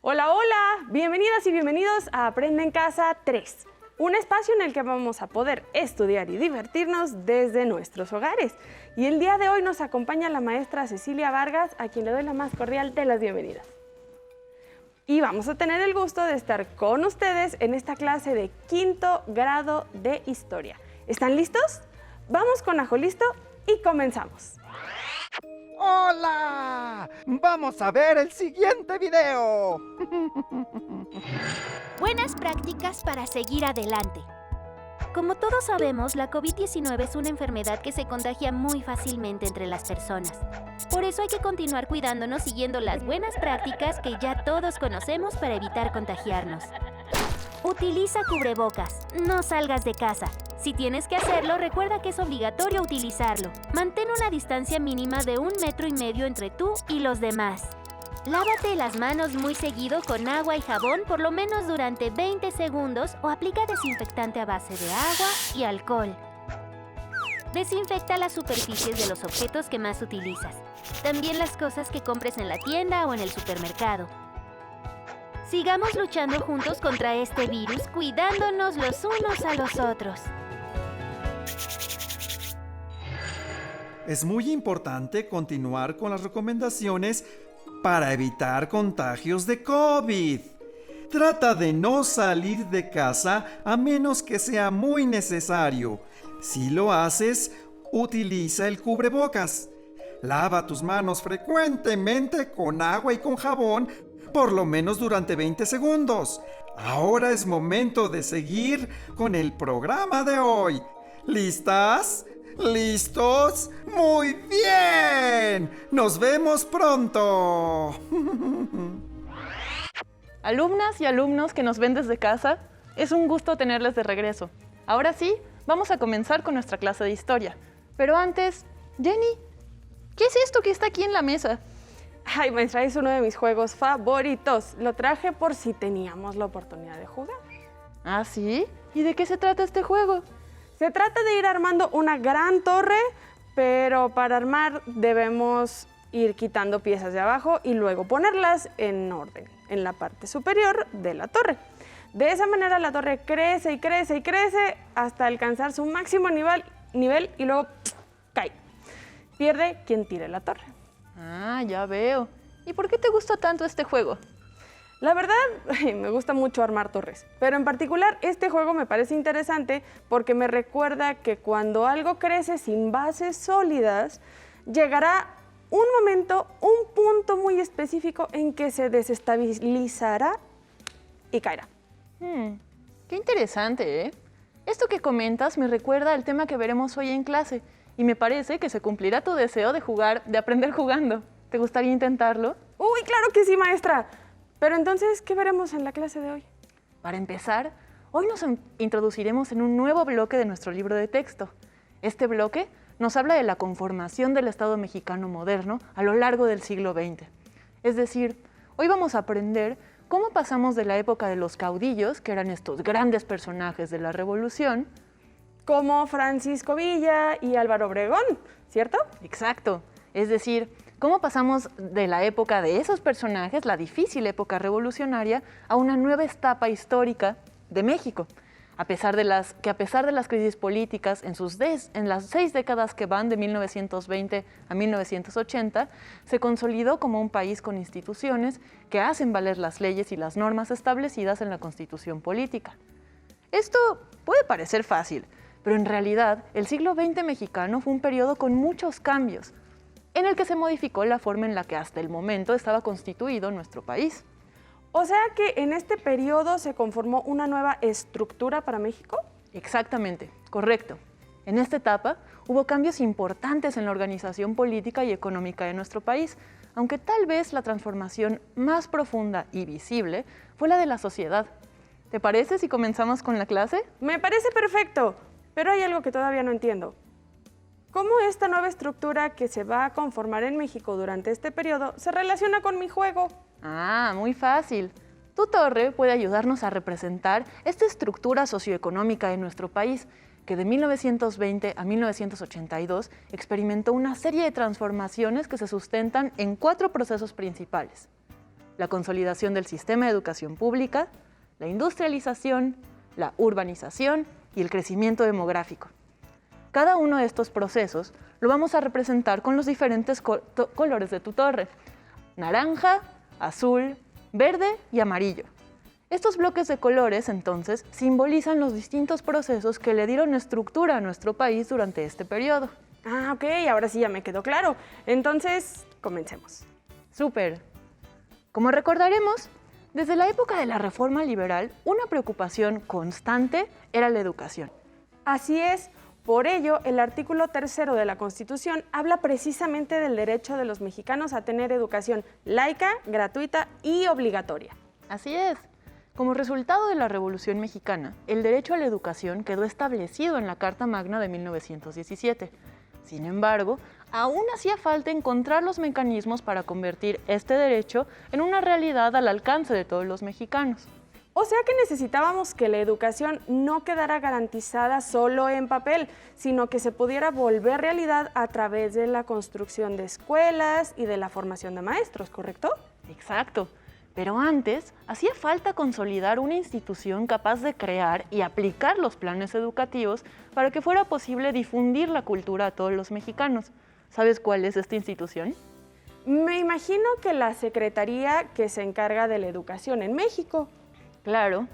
Hola, hola, bienvenidas y bienvenidos a Aprende en Casa 3, un espacio en el que vamos a poder estudiar y divertirnos desde nuestros hogares. Y el día de hoy nos acompaña la maestra Cecilia Vargas, a quien le doy la más cordial de las bienvenidas. Y vamos a tener el gusto de estar con ustedes en esta clase de quinto grado de Historia. ¿Están listos? Vamos con Ajo Listo y comenzamos. ¡Hola! ¡Vamos a ver el siguiente video! Buenas prácticas para seguir adelante. Como todos sabemos, la COVID-19 es una enfermedad que se contagia muy fácilmente entre las personas. Por eso hay que continuar cuidándonos siguiendo las buenas prácticas que ya todos conocemos para evitar contagiarnos. Utiliza cubrebocas, no salgas de casa. Si tienes que hacerlo, recuerda que es obligatorio utilizarlo. Mantén una distancia mínima de 1,5 metros entre tú y los demás. Lávate las manos muy seguido con agua y jabón por lo menos durante 20 segundos o aplica desinfectante a base de agua y alcohol. Desinfecta las superficies de los objetos que más utilizas. También las cosas que compres en la tienda o en el supermercado. Sigamos luchando juntos contra este virus, cuidándonos los unos a los otros. Es muy importante continuar con las recomendaciones para evitar contagios de COVID. Trata de no salir de casa a menos que sea muy necesario. Si lo haces, utiliza el cubrebocas. Lava tus manos frecuentemente con agua y con jabón, por lo menos durante 20 segundos. Ahora es momento de seguir con el programa de hoy. ¿Listas? ¿Listos? ¡Muy bien! ¡Nos vemos pronto! Alumnas y alumnos que nos ven desde casa, es un gusto tenerles de regreso. Ahora sí, vamos a comenzar con nuestra clase de historia. Pero antes, Jenny, ¿qué es esto que está aquí en la mesa? Ay, maestra, es uno de mis juegos favoritos. Lo traje por si teníamos la oportunidad de jugar. ¿Ah, sí? ¿Y de qué se trata este juego? Se trata de ir armando una gran torre, pero para armar debemos ir quitando piezas de abajo y luego ponerlas en orden, en la parte superior de la torre. De esa manera la torre crece y crece y crece hasta alcanzar su máximo nivel y luego cae. Pierde quien tire la torre. Ah, ya veo. ¿Y por qué te gusta tanto este juego? La verdad, me gusta mucho armar torres, pero en particular este juego me parece interesante porque me recuerda que cuando algo crece sin bases sólidas, llegará un momento, un punto muy específico en que se desestabilizará y caerá. Qué interesante, ¿eh? Esto que comentas me recuerda al tema que veremos hoy en clase y me parece que se cumplirá tu deseo de aprender jugando. ¿Te gustaría intentarlo? ¡Uy, claro que sí, maestra! Pero entonces, ¿qué veremos en la clase de hoy? Para empezar, hoy nos introduciremos en un nuevo bloque de nuestro libro de texto. Este bloque nos habla de la conformación del Estado mexicano moderno a lo largo del siglo XX. Es decir, hoy vamos a aprender cómo pasamos de la época de los caudillos, que eran estos grandes personajes de la Revolución, como Francisco Villa y Álvaro Obregón, ¿cierto? Exacto. Es decir, cómo pasamos de la época de esos personajes, la difícil época revolucionaria, a una nueva etapa histórica de México. A pesar de las crisis políticas en las 6 décadas que van de 1920 a 1980, se consolidó como un país con instituciones que hacen valer las leyes y las normas establecidas en la Constitución política. Esto puede parecer fácil, pero en realidad el siglo XX mexicano fue un periodo con muchos cambios, en el que se modificó la forma en la que hasta el momento estaba constituido nuestro país. O sea que en este periodo se conformó una nueva estructura para México. Exactamente, correcto. En esta etapa hubo cambios importantes en la organización política y económica de nuestro país, aunque tal vez la transformación más profunda y visible fue la de la sociedad. ¿Te parece si comenzamos con la clase? Me parece perfecto, pero hay algo que todavía no entiendo. ¿Cómo esta nueva estructura que se va a conformar en México durante este periodo se relaciona con mi juego? Ah, muy fácil. Tu torre puede ayudarnos a representar esta estructura socioeconómica de nuestro país, que de 1920 a 1982 experimentó una serie de transformaciones que se sustentan en 4 procesos principales. la consolidación del sistema de educación pública, la industrialización, la urbanización y el crecimiento demográfico. Cada uno de estos procesos lo vamos a representar con los diferentes colores de tu torre: naranja, azul, verde y amarillo. Estos bloques de colores, entonces, simbolizan los distintos procesos que le dieron estructura a nuestro país durante este periodo. Ah, ok, ahora sí ya me quedó claro. Entonces, comencemos. ¡Súper! Como recordaremos, desde la época de la Reforma Liberal, una preocupación constante era la educación. Así es. Por ello, el artículo 3º de la Constitución habla precisamente del derecho de los mexicanos a tener educación laica, gratuita y obligatoria. Así es. Como resultado de la Revolución Mexicana, el derecho a la educación quedó establecido en la Carta Magna de 1917. Sin embargo, aún hacía falta encontrar los mecanismos para convertir este derecho en una realidad al alcance de todos los mexicanos. O sea que necesitábamos que la educación no quedara garantizada solo en papel, sino que se pudiera volver realidad a través de la construcción de escuelas y de la formación de maestros, ¿correcto? Exacto. Pero antes, hacía falta consolidar una institución capaz de crear y aplicar los planes educativos para que fuera posible difundir la cultura a todos los mexicanos. ¿Sabes cuál es esta institución? Me imagino que la secretaría que se encarga de la educación en México. Claro.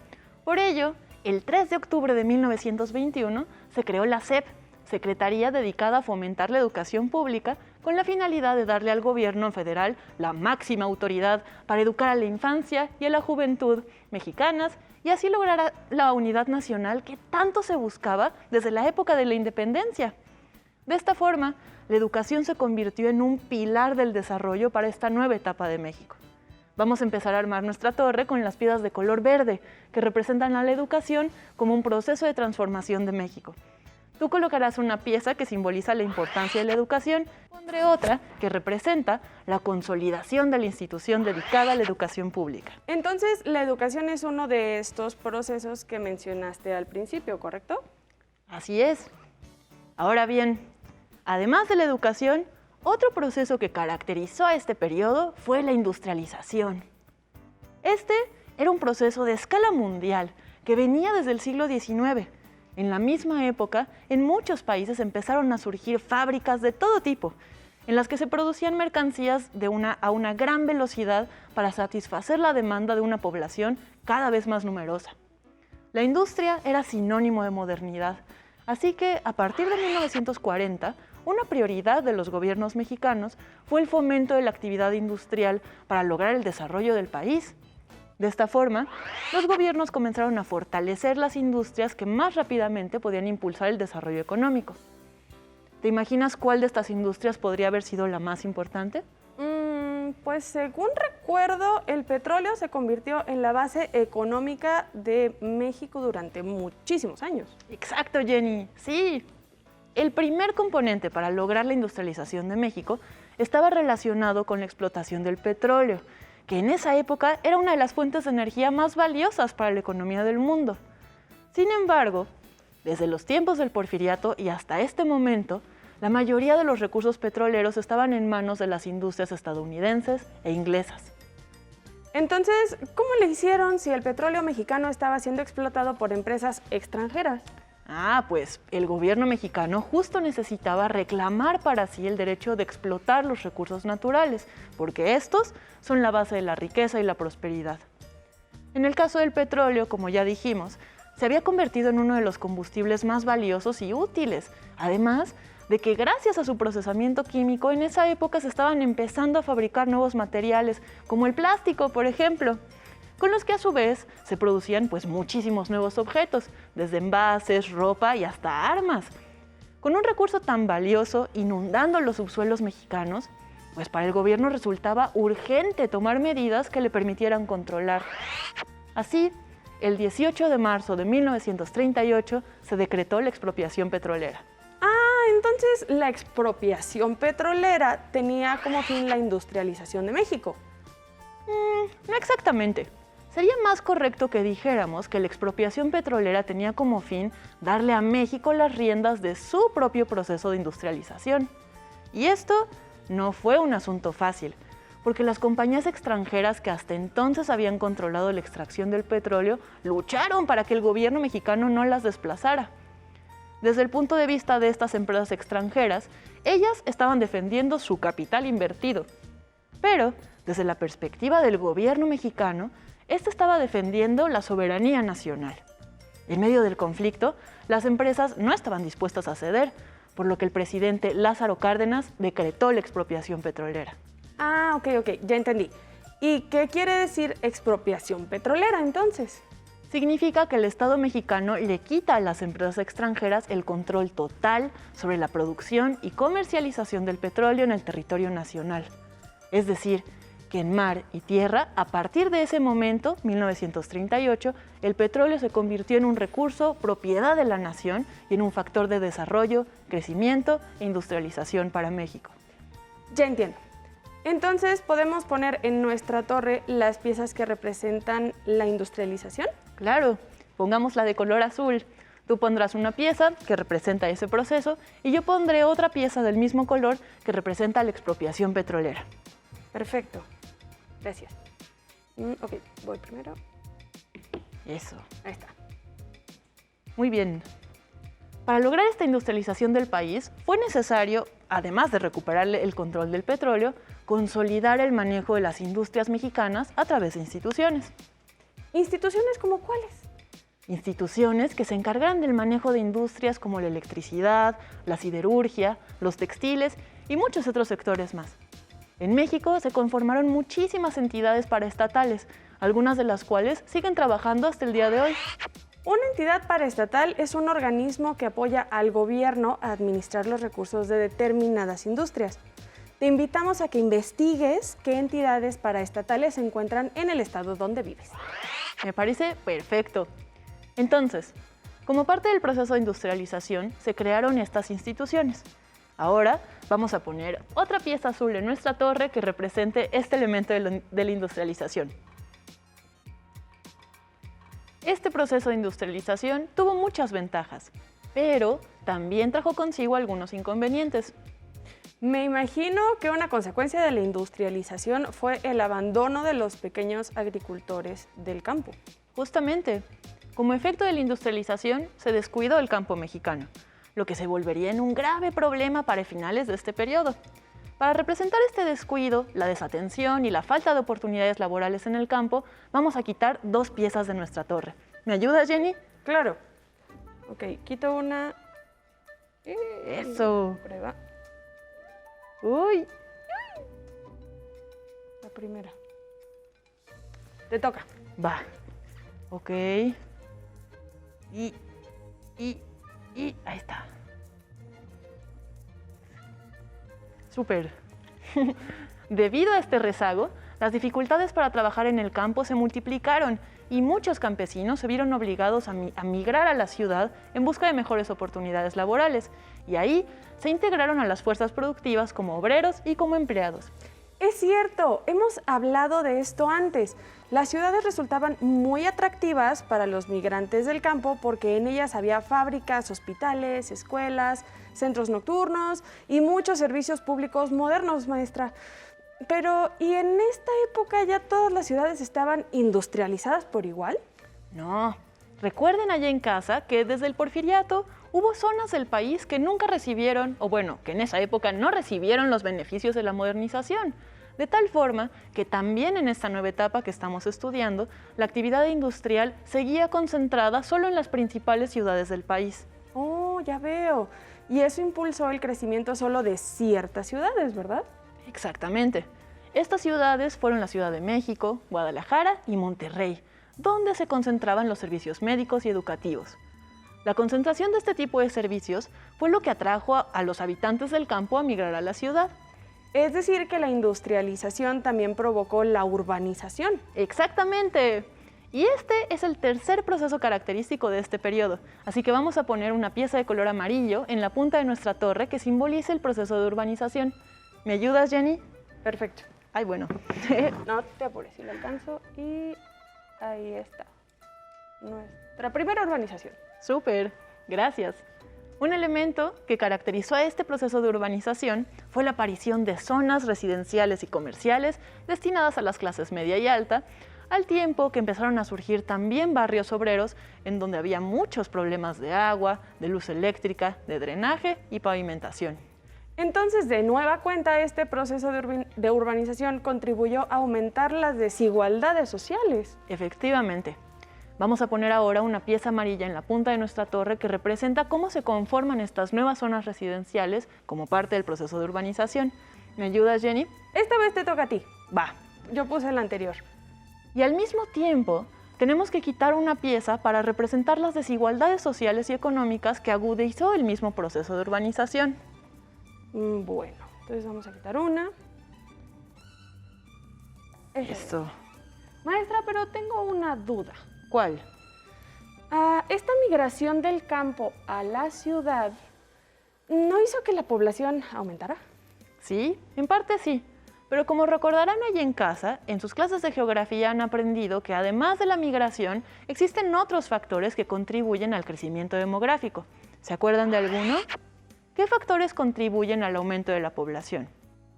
Por ello, el 3 de octubre de 1921 se creó la SEP, secretaría dedicada a fomentar la educación pública con la finalidad de darle al gobierno federal la máxima autoridad para educar a la infancia y a la juventud mexicanas y así lograr la unidad nacional que tanto se buscaba desde la época de la independencia. De esta forma, la educación se convirtió en un pilar del desarrollo para esta nueva etapa de México. Vamos a empezar a armar nuestra torre con las piedras de color verde, que representan a la educación como un proceso de transformación de México. Tú colocarás una pieza que simboliza la importancia de la educación, pondré otra que representa la consolidación de la institución dedicada a la educación pública. Entonces, la educación es uno de estos procesos que mencionaste al principio, ¿correcto? Así es. Ahora bien, además de la educación, otro proceso que caracterizó a este periodo fue la industrialización. Este era un proceso de escala mundial que venía desde el siglo XIX. En la misma época, en muchos países empezaron a surgir fábricas de todo tipo, en las que se producían mercancías a una gran velocidad para satisfacer la demanda de una población cada vez más numerosa. La industria era sinónimo de modernidad, así que a partir de 1940, una prioridad de los gobiernos mexicanos fue el fomento de la actividad industrial para lograr el desarrollo del país. De esta forma, los gobiernos comenzaron a fortalecer las industrias que más rápidamente podían impulsar el desarrollo económico. ¿Te imaginas cuál de estas industrias podría haber sido la más importante? Pues según recuerdo, el petróleo se convirtió en la base económica de México durante muchísimos años. Exacto, Jenny, sí. El primer componente para lograr la industrialización de México estaba relacionado con la explotación del petróleo, que en esa época era una de las fuentes de energía más valiosas para la economía del mundo. Sin embargo, desde los tiempos del Porfiriato y hasta este momento, la mayoría de los recursos petroleros estaban en manos de las industrias estadounidenses e inglesas. Entonces, ¿cómo le hicieron si el petróleo mexicano estaba siendo explotado por empresas extranjeras? Pues el gobierno mexicano justo necesitaba reclamar para sí el derecho de explotar los recursos naturales, porque estos son la base de la riqueza y la prosperidad. En el caso del petróleo, como ya dijimos, se había convertido en uno de los combustibles más valiosos y útiles, además de que gracias a su procesamiento químico en esa época se estaban empezando a fabricar nuevos materiales, como el plástico, por ejemplo, con los que a su vez se producían muchísimos nuevos objetos, desde envases, ropa y hasta armas. Con un recurso tan valioso inundando los subsuelos mexicanos, para el gobierno resultaba urgente tomar medidas que le permitieran controlar. Así, el 18 de marzo de 1938 se decretó la expropiación petrolera. Entonces la expropiación petrolera tenía como fin la industrialización de México. No exactamente. Sería más correcto que dijéramos que la expropiación petrolera tenía como fin darle a México las riendas de su propio proceso de industrialización. Y esto no fue un asunto fácil, porque las compañías extranjeras que hasta entonces habían controlado la extracción del petróleo lucharon para que el gobierno mexicano no las desplazara. Desde el punto de vista de estas empresas extranjeras, ellas estaban defendiendo su capital invertido. Pero, desde la perspectiva del gobierno mexicano, este estaba defendiendo la soberanía nacional. En medio del conflicto, las empresas no estaban dispuestas a ceder, por lo que el presidente Lázaro Cárdenas decretó la expropiación petrolera. Ah, ok, ya entendí. ¿Y qué quiere decir expropiación petrolera entonces? Significa que el Estado mexicano le quita a las empresas extranjeras el control total sobre la producción y comercialización del petróleo en el territorio nacional. Es decir, que en mar y tierra, a partir de ese momento, 1938, el petróleo se convirtió en un recurso propiedad de la nación y en un factor de desarrollo, crecimiento e industrialización para México. Ya entiendo. Entonces, ¿podemos poner en nuestra torre las piezas que representan la industrialización? Claro, pongámosla de color azul. Tú pondrás una pieza que representa ese proceso y yo pondré otra pieza del mismo color que representa la expropiación petrolera. Perfecto. Gracias. Ok, voy primero. Eso. Ahí está. Muy bien. Para lograr esta industrialización del país, fue necesario, además de recuperar el control del petróleo, consolidar el manejo de las industrias mexicanas a través de instituciones. ¿Instituciones como cuáles? Instituciones que se encargaran del manejo de industrias como la electricidad, la siderurgia, los textiles y muchos otros sectores más. En México se conformaron muchísimas entidades paraestatales, algunas de las cuales siguen trabajando hasta el día de hoy. Una entidad paraestatal es un organismo que apoya al gobierno a administrar los recursos de determinadas industrias. Te invitamos a que investigues qué entidades paraestatales se encuentran en el estado donde vives. Me parece perfecto. Entonces, como parte del proceso de industrialización, se crearon estas instituciones. Ahora vamos a poner otra pieza azul en nuestra torre que represente este elemento de la industrialización. Este proceso de industrialización tuvo muchas ventajas, pero también trajo consigo algunos inconvenientes. Me imagino que una consecuencia de la industrialización fue el abandono de los pequeños agricultores del campo. Justamente, como efecto de la industrialización, se descuidó el campo mexicano, lo que se volvería en un grave problema para finales de este periodo. Para representar este descuido, la desatención y la falta de oportunidades laborales en el campo, vamos a quitar dos piezas de nuestra torre. ¿Me ayudas, Jenny? Claro. Ok, quito una. Eso. Prueba. Uy. La primera. Te toca. Va. Ok. Y ahí está. Súper. Debido a este rezago, las dificultades para trabajar en el campo se multiplicaron y muchos campesinos se vieron obligados a migrar a la ciudad en busca de mejores oportunidades laborales, y ahí se integraron a las fuerzas productivas como obreros y como empleados. Es cierto, hemos hablado de esto antes. Las ciudades resultaban muy atractivas para los migrantes del campo porque en ellas había fábricas, hospitales, escuelas, centros nocturnos y muchos servicios públicos modernos, maestra. Pero, ¿y en esta época ya todas las ciudades estaban industrializadas por igual? No. Recuerden allá en casa que desde el Porfiriato hubo zonas del país que nunca recibieron, o bueno, que en esa época no recibieron los beneficios de la modernización. De tal forma que también en esta nueva etapa que estamos estudiando, la actividad industrial seguía concentrada solo en las principales ciudades del país. Oh, ya veo. Y eso impulsó el crecimiento solo de ciertas ciudades, ¿verdad? Exactamente. Estas ciudades fueron la Ciudad de México, Guadalajara y Monterrey, donde se concentraban los servicios médicos y educativos. La concentración de este tipo de servicios fue lo que atrajo a los habitantes del campo a migrar a la ciudad. Es decir, que la industrialización también provocó la urbanización. Exactamente. Y este es el tercer proceso característico de este periodo, así que vamos a poner una pieza de color amarillo en la punta de nuestra torre que simboliza el proceso de urbanización. ¿Me ayudas, Jenny? Perfecto. Ay, bueno. No te apures, si lo alcanzo. Y ahí está. Nuestra primera urbanización. Súper, gracias. Un elemento que caracterizó a este proceso de urbanización fue la aparición de zonas residenciales y comerciales destinadas a las clases media y alta, al tiempo que empezaron a surgir también barrios obreros en donde había muchos problemas de agua, de luz eléctrica, de drenaje y pavimentación. Entonces, de nueva cuenta, este proceso de urbanización contribuyó a aumentar las desigualdades sociales. Efectivamente. Vamos a poner ahora una pieza amarilla en la punta de nuestra torre que representa cómo se conforman estas nuevas zonas residenciales como parte del proceso de urbanización. ¿Me ayudas, Jenny? Esta vez te toca a ti. Va. Yo puse la anterior. Y al mismo tiempo, tenemos que quitar una pieza para representar las desigualdades sociales y económicas que agudizó el mismo proceso de urbanización. Bueno, entonces vamos a quitar una. Eso. Maestra, pero tengo una duda. ¿Cuál? Esta migración del campo a la ciudad, ¿no hizo que la población aumentara? Sí, en parte sí. Pero como recordarán allí en casa, en sus clases de geografía han aprendido que además de la migración, existen otros factores que contribuyen al crecimiento demográfico. ¿Se acuerdan de alguno? ¿Qué factores contribuyen al aumento de la población?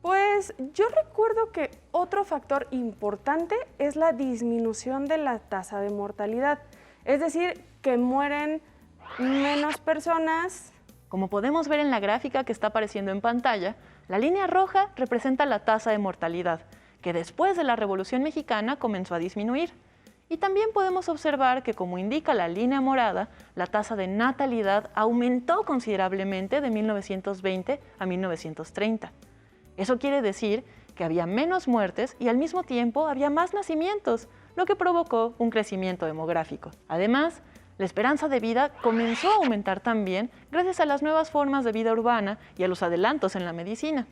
Pues yo recuerdo que otro factor importante es la disminución de la tasa de mortalidad. Es decir, que mueren menos personas. Como podemos ver en la gráfica que está apareciendo en pantalla, la línea roja representa la tasa de mortalidad, que después de la Revolución Mexicana comenzó a disminuir. Y también podemos observar que, como indica la línea morada, la tasa de natalidad aumentó considerablemente de 1920 a 1930. Eso quiere decir que había menos muertes y al mismo tiempo había más nacimientos, lo que provocó un crecimiento demográfico. Además, la esperanza de vida comenzó a aumentar también gracias a las nuevas formas de vida urbana y a los adelantos en la medicina.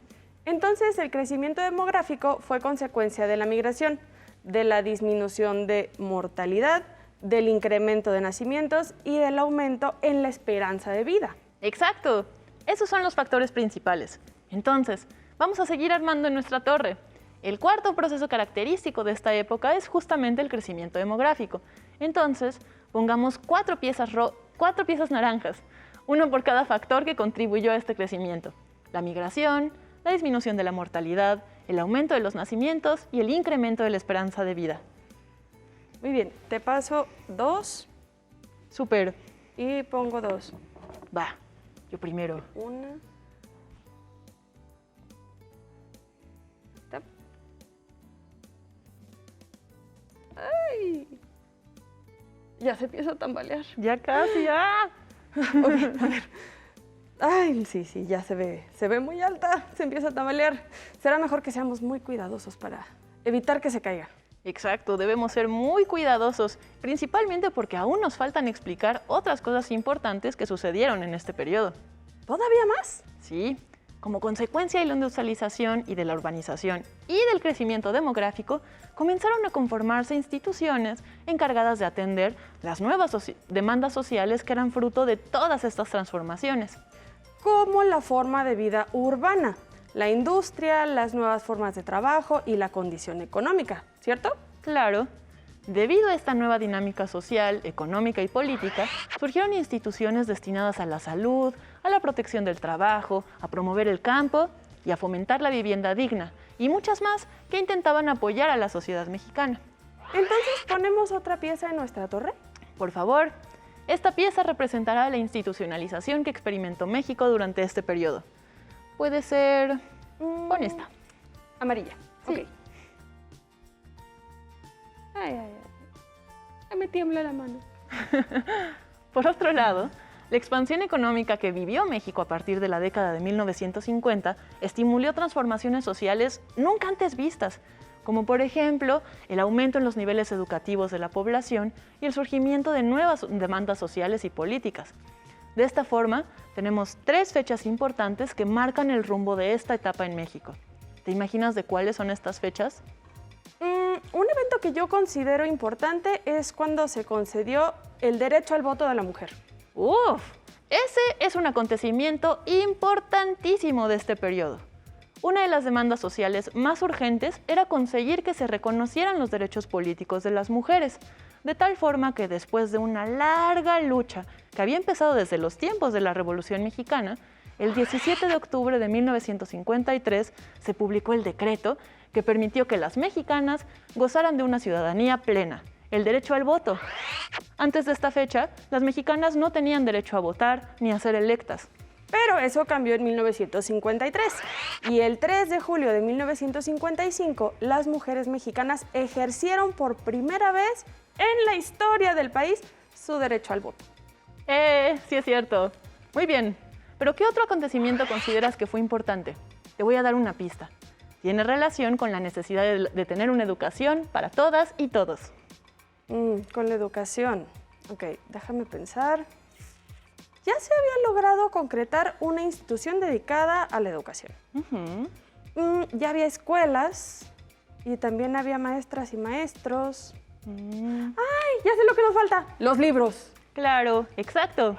Entonces, el crecimiento demográfico fue consecuencia de la migración, de la disminución de mortalidad, del incremento de nacimientos y del aumento en la esperanza de vida. Exacto, esos son los factores principales. Entonces, vamos a seguir armando en nuestra torre. El cuarto proceso característico de esta época es justamente el crecimiento demográfico. Entonces, pongamos cuatro piezas naranjas, uno por cada factor que contribuyó a este crecimiento: la migración, la disminución de la mortalidad, el aumento de los nacimientos y el incremento de la esperanza de vida. Muy bien, te paso 2. Súper. Y pongo 2. Va, yo primero. 1. ¡Ay! Ya se empieza a tambalear. Ya casi, ¡ah! Okay, a ver. Ay, sí, ya se ve muy alta, se empieza a tambalear. Será mejor que seamos muy cuidadosos para evitar que se caiga. Exacto, debemos ser muy cuidadosos, principalmente porque aún nos faltan explicar otras cosas importantes que sucedieron en este periodo. ¿Todavía más? Sí, como consecuencia de la industrialización y de la urbanización y del crecimiento demográfico, comenzaron a conformarse instituciones encargadas de atender las nuevas demandas sociales que eran fruto de todas estas transformaciones. Como la forma de vida urbana, la industria, las nuevas formas de trabajo y la condición económica, ¿cierto? Claro. Debido a esta nueva dinámica social, económica y política, surgieron instituciones destinadas a la salud, a la protección del trabajo, a promover el campo y a fomentar la vivienda digna, y muchas más que intentaban apoyar a la sociedad mexicana. Entonces, ¿ponemos otra pieza en nuestra torre? Por favor, esta pieza representará la institucionalización que experimentó México durante este periodo. Puede ser... Pon esta. Amarilla. Sí. Ok. Ay. Ya me tiembla la mano. Por otro lado, la expansión económica que vivió México a partir de la década de 1950 estimuló transformaciones sociales nunca antes vistas, como por ejemplo el aumento en los niveles educativos de la población y el surgimiento de nuevas demandas sociales y políticas. De esta forma, tenemos 3 fechas importantes que marcan el rumbo de esta etapa en México. ¿Te imaginas de cuáles son estas fechas? Un evento que yo considero importante es cuando se concedió el derecho al voto de la mujer. ¡Uf! Ese es un acontecimiento importantísimo de este periodo. Una de las demandas sociales más urgentes era conseguir que se reconocieran los derechos políticos de las mujeres, de tal forma que después de una larga lucha que había empezado desde los tiempos de la Revolución Mexicana, el 17 de octubre de 1953 se publicó el decreto que permitió que las mexicanas gozaran de una ciudadanía plena, el derecho al voto. Antes de esta fecha, las mexicanas no tenían derecho a votar ni a ser electas. Pero eso cambió en 1953 y el 3 de julio de 1955 las mujeres mexicanas ejercieron por primera vez en la historia del país su derecho al voto. Sí es cierto. Muy bien. ¿Pero qué otro acontecimiento consideras que fue importante? Te voy a dar una pista. Tiene relación con la necesidad de tener una educación para todas y todos. Con la educación. Ok, déjame pensar. Ya se había logrado concretar una institución dedicada a la educación. Ya había escuelas y también había maestras y maestros. ¡Ay! Ya sé lo que nos falta. Los libros. Claro, exacto.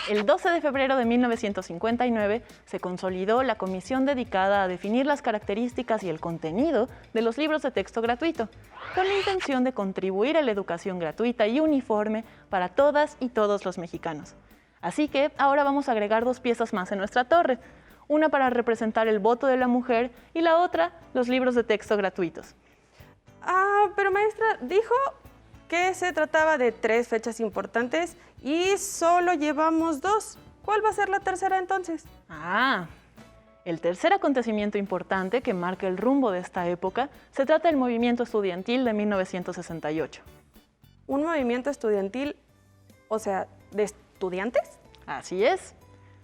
El 12 de febrero de 1959 se consolidó la comisión dedicada a definir las características y el contenido de los libros de texto gratuito, con la intención de contribuir a la educación gratuita y uniforme para todas y todos los mexicanos. Así que ahora vamos a agregar 2 piezas más en nuestra torre, una para representar el voto de la mujer y la otra, los libros de texto gratuitos. Pero maestra, dijo que se trataba de 3 fechas importantes y solo llevamos 2. ¿Cuál va a ser la tercera entonces? El tercer acontecimiento importante que marca el rumbo de esta época se trata del movimiento estudiantil de 1968. ¿Un movimiento estudiantil, o sea, de estudiantes? Así es.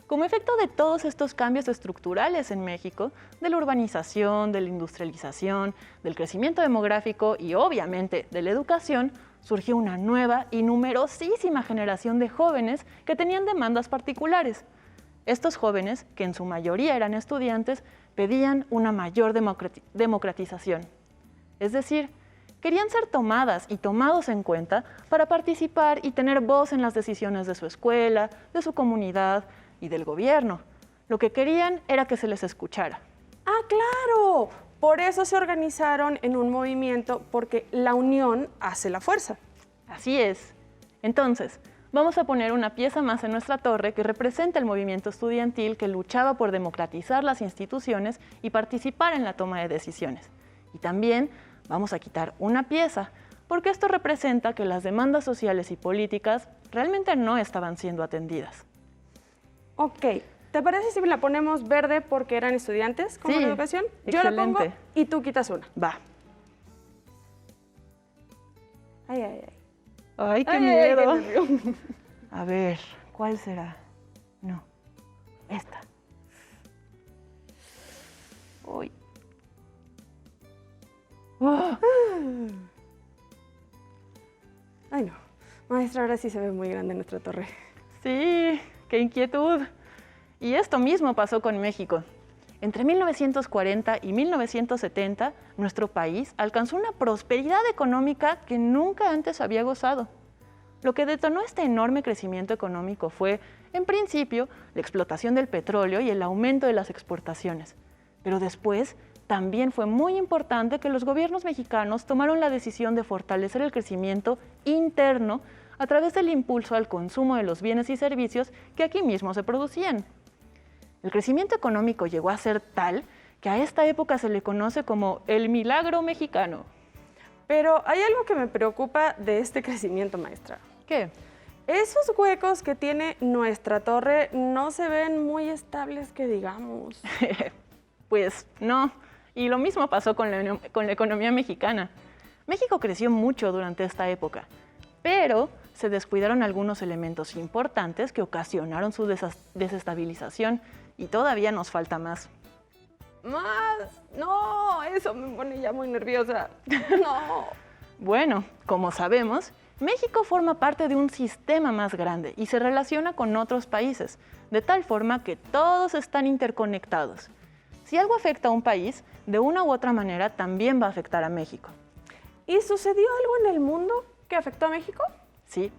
Como efecto de todos estos cambios estructurales en México, de la urbanización, de la industrialización, del crecimiento demográfico y obviamente de la educación, surgió una nueva y numerosísima generación de jóvenes que tenían demandas particulares. Estos jóvenes, que en su mayoría eran estudiantes, pedían una mayor democratización. Es decir, querían ser tomadas y tomados en cuenta para participar y tener voz en las decisiones de su escuela, de su comunidad y del gobierno. Lo que querían era que se les escuchara. ¡Claro! Por eso se organizaron en un movimiento, porque la unión hace la fuerza. Así es. Entonces, vamos a poner una pieza más en nuestra torre que representa el movimiento estudiantil que luchaba por democratizar las instituciones y participar en la toma de decisiones. Y también vamos a quitar una pieza, porque esto representa que las demandas sociales y políticas realmente no estaban siendo atendidas. Ok, ¿te parece si la ponemos verde porque eran estudiantes como la educación? Yo la pongo y tú quitas una. Va. Ay, qué miedo. A ver, ¿cuál será? No, esta. Uy. Ay, no. Maestra, ahora sí se ve muy grande nuestra torre. Sí, qué inquietud. Y esto mismo pasó con México. Entre 1940 y 1970, nuestro país alcanzó una prosperidad económica que nunca antes había gozado. Lo que detonó este enorme crecimiento económico fue, en principio, la explotación del petróleo y el aumento de las exportaciones. Pero después, también fue muy importante que los gobiernos mexicanos tomaron la decisión de fortalecer el crecimiento interno a través del impulso al consumo de los bienes y servicios que aquí mismo se producían. El crecimiento económico llegó a ser tal que a esta época se le conoce como el milagro mexicano. Pero hay algo que me preocupa de este crecimiento, maestra. ¿Qué? Esos huecos que tiene nuestra torre no se ven muy estables, que digamos. Pues no, y lo mismo pasó con la economía mexicana. México creció mucho durante esta época, pero se descuidaron algunos elementos importantes que ocasionaron su desestabilización y todavía nos falta más. ¿Más? No, eso me pone ya muy nerviosa. No. Bueno, como sabemos, México forma parte de un sistema más grande y se relaciona con otros países, de tal forma que todos están interconectados. Si algo afecta a un país, de una u otra manera también va a afectar a México. ¿Y sucedió algo en el mundo que afectó a México? Sí.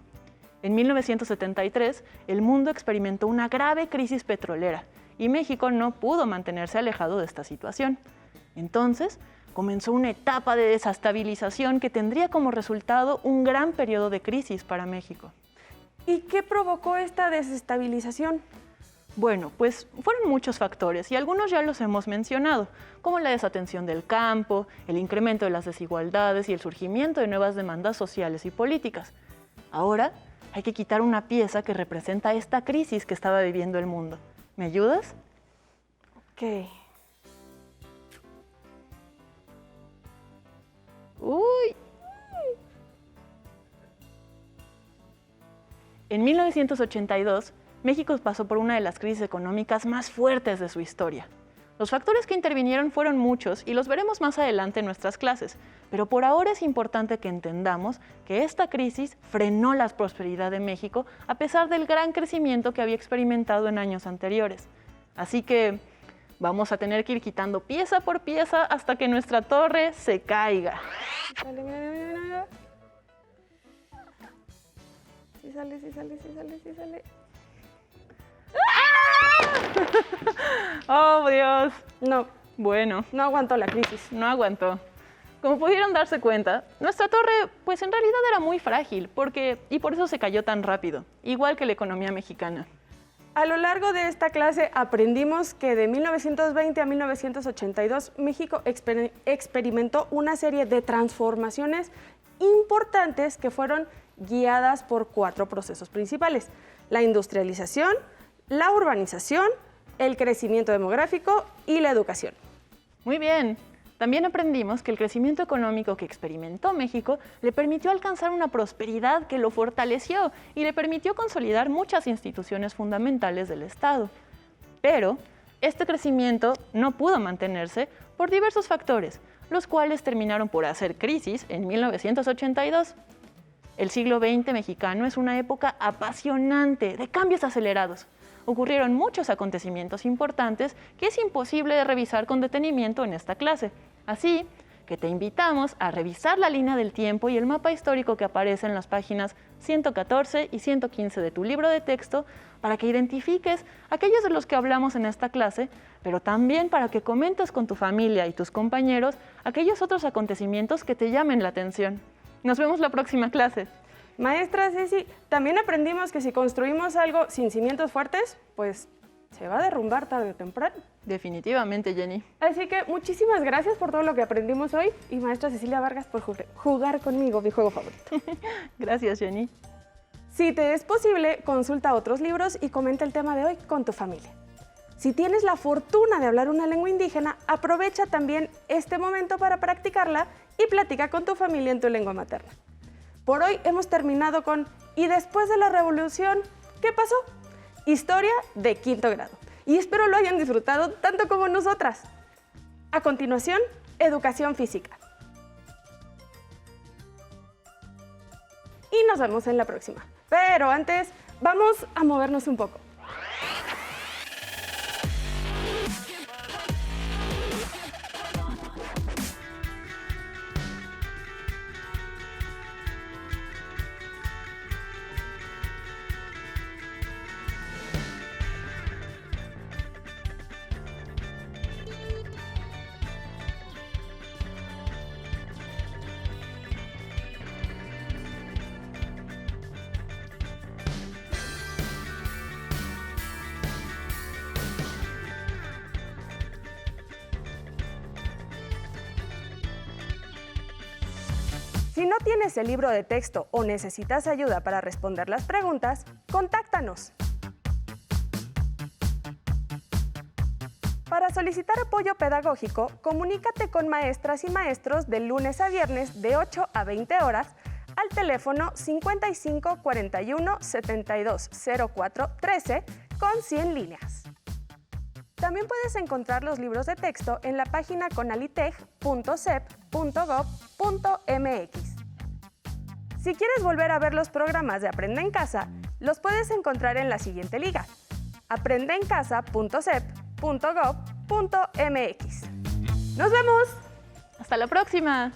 En 1973, el mundo experimentó una grave crisis petrolera y México no pudo mantenerse alejado de esta situación. Entonces, comenzó una etapa de desestabilización que tendría como resultado un gran periodo de crisis para México. ¿Y qué provocó esta desestabilización? Bueno, pues fueron muchos factores y algunos ya los hemos mencionado, como la desatención del campo, el incremento de las desigualdades y el surgimiento de nuevas demandas sociales y políticas. Ahora hay que quitar una pieza que representa esta crisis que estaba viviendo el mundo. ¿Me ayudas? Ok. ¡Uy! En 1982, México pasó por una de las crisis económicas más fuertes de su historia. Los factores que intervinieron fueron muchos y los veremos más adelante en nuestras clases, pero por ahora es importante que entendamos que esta crisis frenó la prosperidad de México a pesar del gran crecimiento que había experimentado en años anteriores. Así que vamos a tener que ir quitando pieza por pieza hasta que nuestra torre se caiga. Sale, mira. Sí sale. ¡Oh, Dios! No, Bueno, no aguantó la crisis. no aguantó. Como pudieron darse cuenta, nuestra torre pues en realidad era muy frágil y por eso se cayó tan rápido, igual que la economía mexicana. A lo largo de esta clase aprendimos que de 1920 a 1982 México experimentó una serie de transformaciones importantes que fueron guiadas por 4 procesos principales: la industrialización, la urbanización, el crecimiento demográfico y la educación. Muy bien. También aprendimos que el crecimiento económico que experimentó México le permitió alcanzar una prosperidad que lo fortaleció y le permitió consolidar muchas instituciones fundamentales del Estado. Pero este crecimiento no pudo mantenerse por diversos factores, los cuales terminaron por hacer crisis en 1982. El siglo XX mexicano es una época apasionante de cambios acelerados. Ocurrieron muchos acontecimientos importantes que es imposible de revisar con detenimiento en esta clase. Así que te invitamos a revisar la línea del tiempo y el mapa histórico que aparece en las páginas 114 y 115 de tu libro de texto para que identifiques aquellos de los que hablamos en esta clase, pero también para que comentes con tu familia y tus compañeros aquellos otros acontecimientos que te llamen la atención. Nos vemos la próxima clase. Maestra Ceci, también aprendimos que si construimos algo sin cimientos fuertes, pues se va a derrumbar tarde o temprano. Definitivamente, Jenny. Así que muchísimas gracias por todo lo que aprendimos hoy y maestra Cecilia Vargas por jugar conmigo, mi juego favorito. Gracias, Jenny. Si te es posible, consulta otros libros y comenta el tema de hoy con tu familia. Si tienes la fortuna de hablar una lengua indígena, aprovecha también este momento para practicarla y platica con tu familia en tu lengua materna. Por hoy hemos terminado con ¿y después de la revolución qué pasó? Historia de 5º grado. Y espero lo hayan disfrutado tanto como nosotras. A continuación, educación física. Y nos vemos en la próxima. Pero antes, vamos a movernos un poco. Si no tienes el libro de texto o necesitas ayuda para responder las preguntas, contáctanos. Para solicitar apoyo pedagógico, comunícate con maestras y maestros de lunes a viernes de 8 a 20 horas al teléfono 55 41 72 04 13 con 100 líneas. También puedes encontrar los libros de texto en la página conaliteg.sep.gov.mx. Si quieres volver a ver los programas de Aprende en Casa, los puedes encontrar en la siguiente liga: aprendeencasa.sep.gov.mx. ¡Nos vemos! ¡Hasta la próxima!